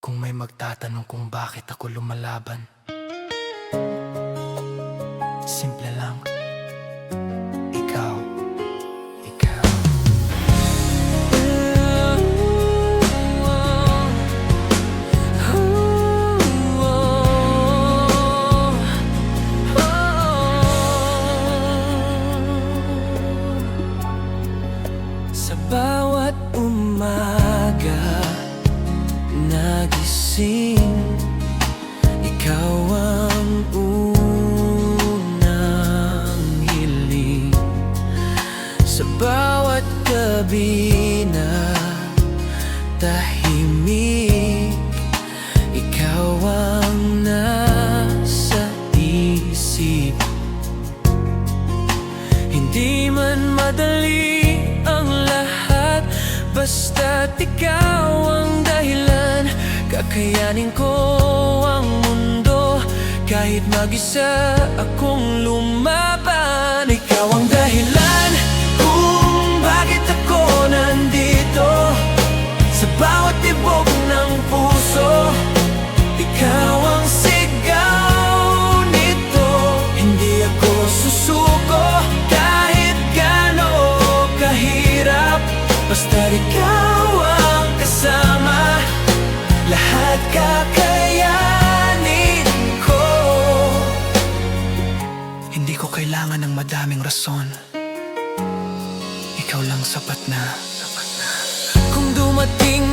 Kung may magtatanong kung bakit ako lumalaban, simple lang. Ikaw, ikaw. Sa bawat umaga nagising, ikaw ang unang hiling. Sa bawat gabi na tahimik, ikaw ang nasa isip. Hindi man madali ang lahat, basta't ikaw ang dahilan. Kakayanin ko ang mundo kahit mag-isa akong lumaban. Ikaw ang dahilan kung bakit ako nandito. Sa bawat tibok ng puso, ikaw ang sigaw nito. Hindi ako susuko kahit gaano kahirap, basta't ikaw ang kasama. Lahat kakayanin ko. Hindi ko kailangan ng madaming rason, ikaw lang sapat na. Kung dumating